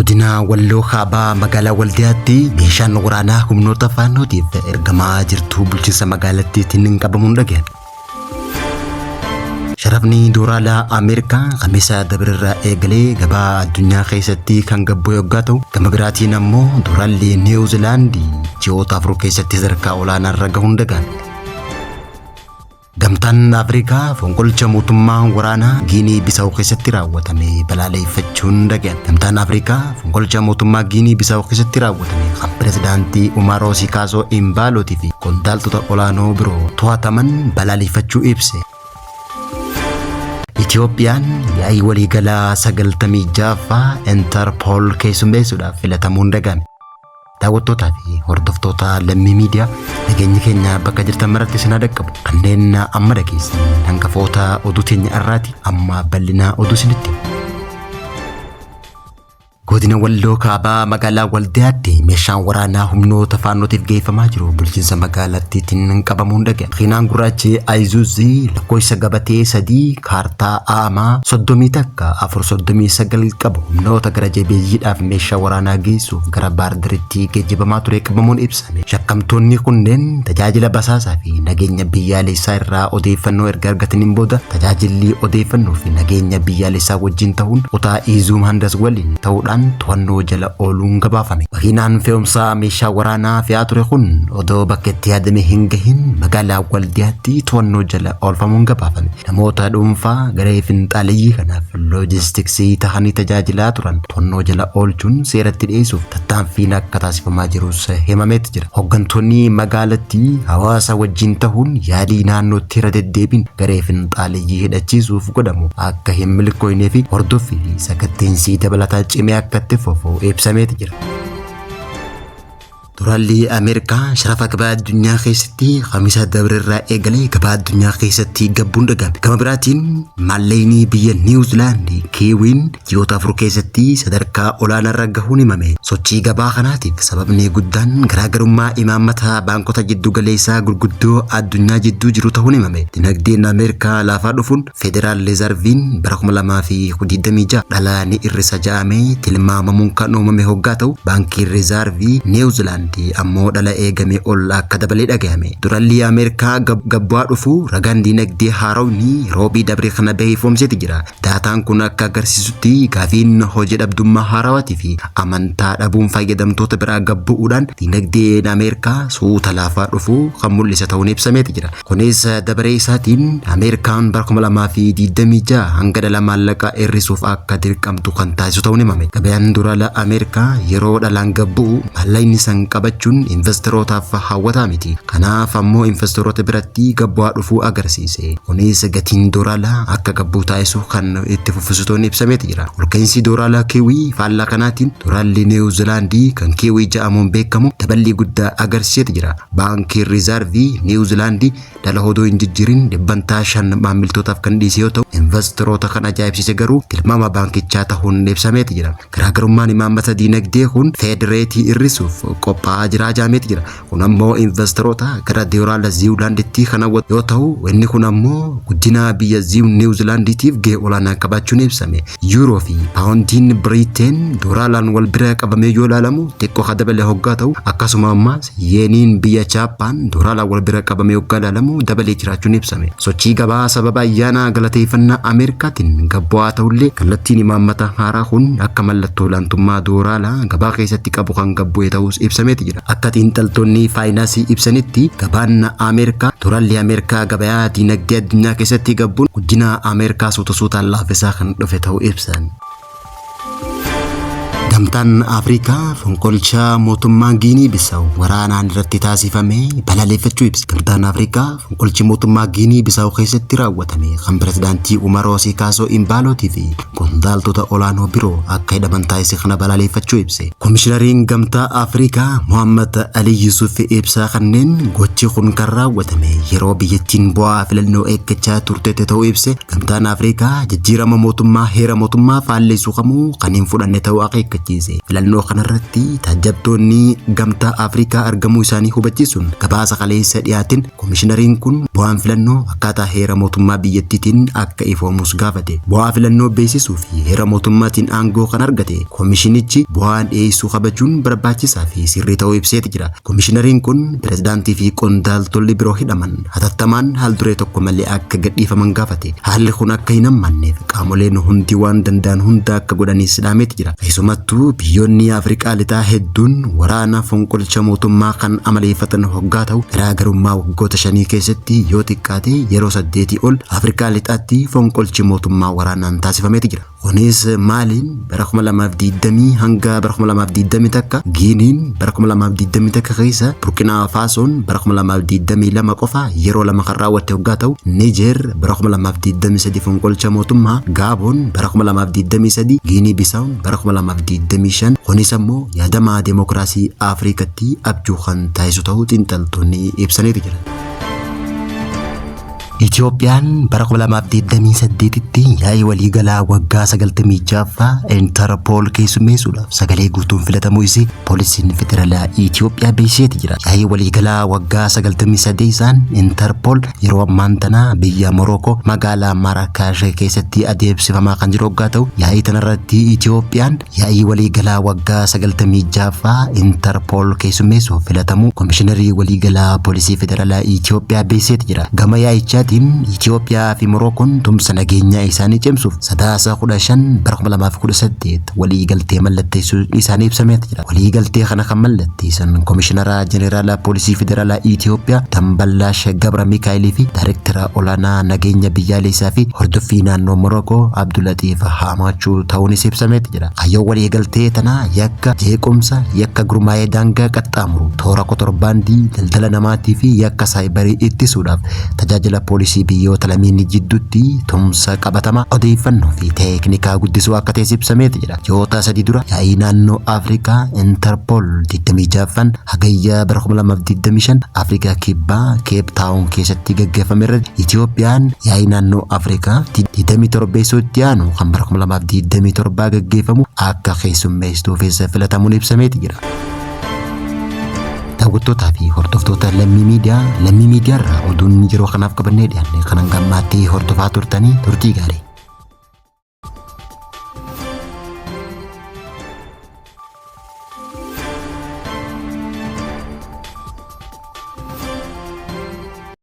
godina walloo kaabaa magaalaa waldiyaatti meeshaan waraanaa humnoota faannootiif ergamaa jirtu bulchiinsa magaalattiitiin qabamuun dhaga'e. Sharafni doolaaraa Ameerikaa Kamiisa Dabirraa eegalee gabaa addunyaa keessatti kan gabbu yoggaa ta'u, gama biraatiin ammoo doolaalli Niwuziilaandii ji'oota 4 keessatti sadarkaa olaanaa irra gahuun dhaga'e. Gamtaan Afrikaa fonqolcha mootummaa waraanaa Giinii Bisaawoo keessatti raawwatame balaaleffachuun dhaga'e. Gamtaan Afrikaa fonqolcha mootummaa Giinii Bisaawoo keessatti raawwatame kan pirezidaantii Umaroo Sikaasoo Imbaalootii fi qondaaltota olaanoo biroo to'ataman balaaleffachuu ibse. Itiyoophiyaan yaa'ii waliigalaa 96ffaa Interpol keessummeessuudhaaf filatamuun dhaga'ame. Daawwattootaa fi hordoftoota lammii miidiyaa nageenyi keenya bakka jirtan maratti isin dhaqqabu. Kanneen amma dhageessan hangafoota oduu teenya irraati amma bal'ina oduu isinitti. Godina walloo kaabaa magaalaa waldiyaatti meeshaan waraanaa humnoota faannootiif geeffamaa jiru bulchiinsa magaalattiitiin qabamuun dhaga'e. Makiinaan gurraachi Ayzuuzii lakkoofsa gabatee 3 kaartaa aamaa 30 qabu humnoota gara jabeeyyiidhaaf meeshaa waraanaa geessuuf gara baardaritti geejjibamaa ture qabamuun ibsame. Shakkamtoonni kunneen tajaajila basaasaa fi nageenya biyyaalessaa irraa odeeffannoo erga argataniin booda tajaajilli odeeffannoo fi nageenya biyyaalessaa wajjin ta'uun kutaa Izuum Handas waliin ta'uudhaan to'annoo jala ooluun gabaafame. Makiinaan fe'umsaa meeshaa waraanaa fe'aa ture kun odoo bakka itti yaadame hin gahin magaalaa waldiyaatti to'annoo jala oolfamuun gabaafame. Namoota dhuunfaa garee finxaaleyyii kanaaf loojistiksii tahanii tajaajilaa turan to'annoo jala oolchuun seeratti dhiyeessuuf tattaaffiin akka taasifamaa jirus himameeti jira. Hooggantoonni magaalattii hawaasa wajjin ta'uun yaalii naannootti irra deddeebiin garee finxaaleyyii hidhachiisuuf godhamu akka hin milkooynee fi hordoffii fi sakatteensii dabalataa cimee akka itti fufu ibsameeti jira. Doolaalli Ameerikaa sharafa gabaa addunyaa keessatti Kamiisa Dabirraa eegalee gabaa addunyaa keessatti gabbuun dhaga'ame. Gama biraatiin maallaqni biyya Niwuziilaandii kiiwiin ji'oota 4 keessatti sadarkaa olaanaa irra gahuun himame. Sochii gabaa kanaatiif sababni guddaan garaagarummaa imaammata baankota jiddu galeessaa gurguddoo addunyaa jidduu jiru ta'uun himame. Dinagdeen Ameerikaa laafaa dhufuun Federaal Reezarviin bara 2026 dhalaa ni irrisa ja'amee tilmaamamuun kan uumame hoggaa ta'u, baankiin Reezarvii Niwuziilaandii ammoo dhala eegame ol akka dabalee dhaga'ame. Doolaalli Ameerikaa gabbu'aa dhufu ragaan dinagdee haarawni roobii dabree kana beeksifamseeti jira. Daataan kun akka agarsiisutti gaafiin hojii dhabdummaa haarawaatii fi amantaa dhabuun fayyadamtoota biraa gabbu'uudhaan dinagdeen Ameerikaa suuta laafaa dhufu kan mul'isa ta'uun ibsameeti jira. Kunis dabaree isaatiin Ameerikaan bara 2026 hanga dhala maallaqaa hir'isuuf akka dirqamtu kan taasisu ta'uun himame. Gabaan doolaara Ameerikaa yeroo dhalaan gabbu'u maallaqni san qabachuun investorotaaf hawwataa miti. Kanaaf ammoo investoroota biratti gabbu'aa dhufuu agarsiise. Kunis gatiin doolaaraa akka gabbuu taasisu kan itti fufusitoon ibsameeti jira. Olka'iinsi doolaaraa kiiwii faallaa kanaatiin doolaalli Niwuziilaandii kan kiiwii ja'amuun beekamu daballii guddaa agarsiiseeti jira. Baankiin Reezarvii Niwuziilaandii dhala odoo hin jijjiirin 5% maamiltootaaf kan dhiise yoo ta'u, investoroota kan ajaa'ibsiise garuu tilmaama baankichaa ta'uun ibsameeti jira. Garaagarummaan imaammata dinagdee kun federeetii hir'isuuf qophaa'aa jira jaameeti jira. Kun ammoo investoroota gara doolaara Niwuziilaandiitti kan hawwatu yoo ta'u, inni kun ammoo guddina biyya Niwuziilaandiitiif gahee olaanaa qabaachuun ibsame. Yuuroo fi paawundiin Biriteen doolaalaan wal bira qabamee yoo ilaalamu xiqqoo kan dabale hoggaa ta'u, akkasuma ammas yeeniin biyya Jaappaan doolaalaan wal bira qabamee hoggaa ilaalamu dabalee jiraachuun ibsame. Sochii gabaa sababa ayyaana galateeffannaa Ameerikaatiin gabbu'aa ta'ullee kallattiin imaammata haaraa kun akka mallattoo olaantummaa doolaaraa gabaa keessatti qabu kan gabbu'e ta'us ibsameeti jira. Akka xiinxaltoonni faayinaansii ibsanitti gabaan Ameerikaa doolaalli Ameerikaa gabaa dinagdee addunyaa keessatti gabbuun guddina Ameerikaa suutaan laafisaa kan dhufe ta'uu ibsan. Gamtaan Afrikaa fonqolcha mootummaa Giinii Bisaawoo waraanaan irratti taasifame balaaleffachuu ibsa. Gamtaan Afrikaa fonqolchi mootummaa Giinii Bisaawoo keessatti raawwatame kan pirezidaantii Umaroo Sikaasoo Imbaalootii fi qondaaltota olaanoo biroo akka hidhaman taasise kana balaaleffachuu ibse. Komishinariin Gamtaa Afrikaa Mohammad Ali Yusuf ibsa kanneen gochi kun kan raawwatame yeroo biyyattiin bu'aa filannoo eeggachaa turte ta'uu ibse. Gamtaan Afrikaa jijjiirama mootummaa heera mootummaa faalleessuu kamuu kan hin fudhanne ta'uu akeekkachiise. Filannoo kanarratti taajabdoonni Gamtaa Afrikaa argamuu isaanii hubachiisuun gabaasa kaleessa dhiyaatin komishinariin kun bu'aan filannoo akkaataa heera mootummaa biyyattiitiin akka ifoomus gaafate. Bu'aa filannoo beeksisuu fi heera mootummaatiin aangoo kan argate koomishinichi bu'aan dhiyeessuu kabajuun barbaachisaa fi sirrii ta'uu ibseeti jira. Koomishinariin kun pirezidaantii fi qondaaltolli biroo hidhaman hatattamaan haal duree tokko malee akka gadhiifaman gaafate. Haalli kun akka hin hammanneef qaamoleen hundi waan danda'an hunda akka godhanis dhaameeti jira. Keessumattuu biyyoonni Afrikaa lixaa hedduun waraana fonqolcha mootummaa kan amaleeffatan hoggaa ta'u garaagarummaa waggoota 5 keessatti yoo xiqqaate yeroo 8 ol Afrikaa lixaatti fonqolchi mootummaa waraanaan taasifameeti jira. Kunis Maaliin bara 2020 hanga bara 2020 takka, Giiniin bara 2020 takka keessa, Burkina Fasoon bara 2022 qofa yeroo lama kan raawwatte hoggaa ta'u, Niger bara 2023 fonqolcha mootummaa, Gaaboon bara 2023, Giinii Bisaawun bara 2025. Kunis ammoo yaadamaa deemokiraasii Afrikaatti abjuu kan taasisu ta'uu xiinxaltoonni ibsaniiru jiran. Itoophiyaan bara 2028tti yaa'ii waliigalaa waggaa 96ffaa Interpol keessummeessuudhaaf sagalee guutuun filatamuu isii poolisiin federaalaa Itoophiyaa beeksiseeti jira. Yaa'ii waliigalaa waggaa 98 Interpol yeroo ammaan tana biyya Morokoo magaalaa Marrakech keessatti adeemsifamaa kan jiru hoggaa ta'u, yaa'ii tanarratti Itoophiyaan yaa'ii waliigalaa waggaa 96ffaa Interpol keessummeessuuf filatamuu koomishiinarii waliigalaa poolisii federaalaa Itoophiyaa beeksiseeti jira. Gama yaa'ichaa Itoophiyaa fi Morokoon tumsa nageenyaa isaanii cimsuuf sadaasa 15 bara 2018 waliigaltee mallatteessuun isaanii ibsameeti jira. Waliigaltee kana kan mallatteessan Koomishinara Jeneraalaa Poolisii Federaalaa Itoophiyaa Damballaash Gabra Mikaa'elii fi Daayireektara Olaanaa Nageenya Biyyaalessaa fi Hordoffii Naannoo Morokoo Abdulatiif Haamachuu ta'uunis ibsameeti jira. Kaayyoon waliigaltee tanaa yakka jeequmsa, yakka gurmaa'ee daangaa qaxxaamuru, toora kotorbaandii, daldala namaatii fi yakka saayibarii ittisuudhaaf tajaajila poolisii biyyoota lameenii jidduutti tumsa qabatama odeeffannoo fi teeknikaa guddisuu akka ta'es ibsameeti jira. Ji'oota 3 dura yaa'ii naannoo Afrikaa Interpol 26ffaan hagayya bara 2025 Afrikaa kibbaa Keep Town keessatti gaggeeffame irratti Itoophiyaan yaa'ii naannoo Afrikaa 27tti aanu kan bara 2027 gaggeeffamu akka keessummeessituuf filatamuun ibsameeti jira. Daawwattootaa fi hordoftoota Lammii Miidiyaa irraa oduun yeroo kanaaf qabannee dhiyaanne kanan gammaattee hordofaa turtanii turtii gaarii.